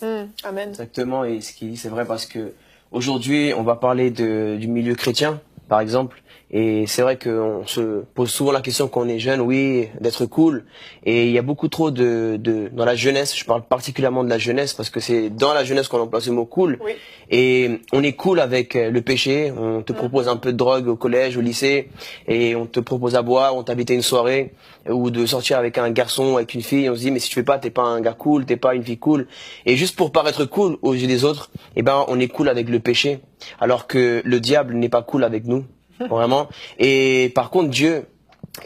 Amen. Exactement, et ce qu'il dit, c'est vrai parce que aujourd'hui, on va parler du milieu chrétien, par exemple, et c'est vrai qu'on se pose souvent la question quand on est jeune, oui, d'être cool, et il y a beaucoup trop dans la jeunesse, je parle particulièrement de la jeunesse, parce que c'est dans la jeunesse qu'on emploie ce mot cool, Oui. et on est cool avec le péché, on te propose un peu de drogue au collège, au lycée, et on te propose à boire, on t'invite à une soirée, ou de sortir avec un garçon, avec une fille, on se dit, mais si tu fais pas, t'es pas un gars cool, t'es pas une fille cool, et juste pour paraître cool aux yeux des autres, eh ben, on est cool avec le péché, alors que le diable n'est pas cool avec nous, vraiment. Et par contre, Dieu,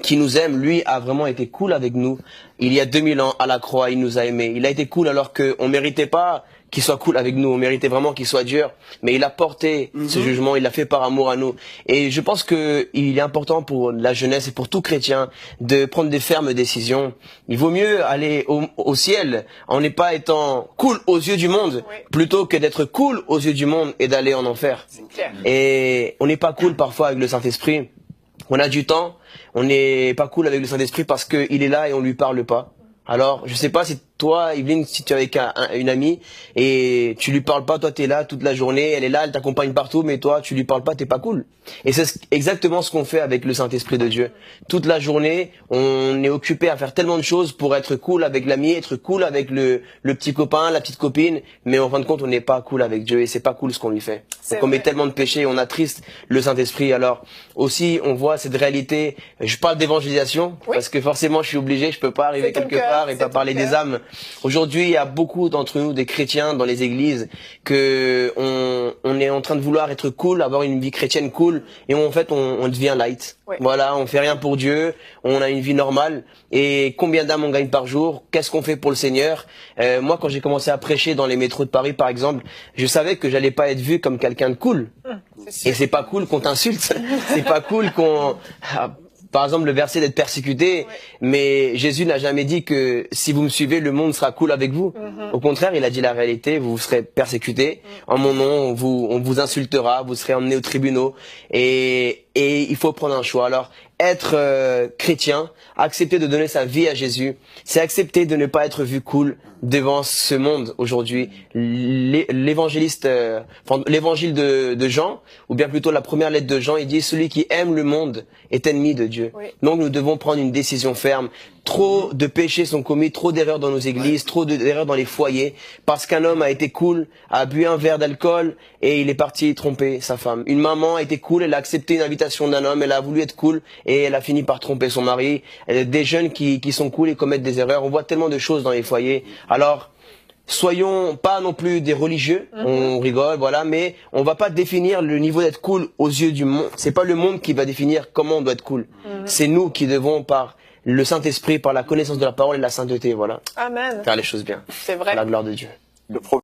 qui nous aime, lui, a vraiment été cool avec nous. Il y a 2000 ans, à la croix, il nous a aimés. Il a été cool alors qu'on méritait pas qu'il soit cool avec nous. On méritait vraiment qu'il soit dur. Mais il a porté ce jugement, il l'a fait par amour à nous. Et je pense que il est important pour la jeunesse et pour tout chrétien de prendre des fermes décisions. Il vaut mieux aller au ciel en pas étant cool aux yeux du monde, Oui. plutôt que d'être cool aux yeux du monde et d'aller en enfer. C'est clair. Et on n'est pas cool parfois avec le Saint-Esprit. On a du temps, on n'est pas cool avec le Saint-Esprit parce qu'il est là et on lui parle pas. Alors, je sais pas si toi, Yveline, si tu es avec une amie et tu lui parles pas, toi t'es là toute la journée, elle est là, elle t'accompagne partout, mais toi tu lui parles pas, t'es pas cool. Et c'est exactement ce qu'on fait avec le Saint-Esprit de Dieu. Toute la journée, on est occupé à faire tellement de choses pour être cool avec l'ami, être cool avec le petit copain, la petite copine, mais en fin de compte, on n'est pas cool avec Dieu et c'est pas cool ce qu'on lui fait. C'est Donc on met vrai. tellement de péchés, on attriste le Saint-Esprit. Alors aussi, on voit cette réalité. Je parle d'évangélisation Oui. parce que forcément, je suis obligé, je peux pas arriver C'est ton quelque cœur, part et c'est pas ton parler des cœur. âmes. Aujourd'hui, il y a beaucoup d'entre nous, des chrétiens dans les églises, que on est en train de vouloir être cool, avoir une vie chrétienne cool, et en fait, on devient light. Oui. Voilà, on fait rien pour Dieu, on a une vie normale. Et combien d'âmes on gagne par jour? Qu'est-ce qu'on fait pour le Seigneur? Moi, quand j'ai commencé à prêcher dans les métros de Paris, par exemple, je savais que j'allais pas être vu comme quelqu'un de cool. C'est sûr. Et c'est pas cool qu'on t'insulte. C'est pas cool qu'on... Par exemple, le verset d'être persécuté, mais Jésus n'a jamais dit que si vous me suivez, le monde sera cool avec vous. Au contraire, il a dit la réalité, vous serez persécutés. En mon nom, on vous insultera, vous serez emmenés aux tribunaux. Et il faut prendre un choix. Alors, être chrétien, accepter de donner sa vie à Jésus, c'est accepter de ne pas être vu cool devant ce monde aujourd'hui. L'évangéliste, l'évangile de Jean, ou bien plutôt la première lettre de Jean, il dit celui qui aime le monde est ennemi de Dieu. Oui. Donc nous devons prendre une décision ferme. Trop de péchés sont commis, trop d'erreurs dans nos églises, trop d'erreurs dans les foyers, parce qu'un homme a été cool, a bu un verre d'alcool et il est parti tromper sa femme. Une maman a été cool, elle a accepté une invitation d'un homme, elle a voulu être cool et elle a fini par tromper son mari. Des jeunes qui sont cool et commettent des erreurs. On voit tellement de choses dans les foyers. Alors, soyons pas non plus des religieux, on rigole, voilà, mais on va pas définir le niveau d'être cool aux yeux du monde. C'est pas le monde qui va définir comment on doit être cool. C'est nous qui devons, par le Saint-Esprit, par la connaissance de la parole et de la sainteté, voilà, Amen. faire les choses bien. C'est vrai. À la gloire de Dieu.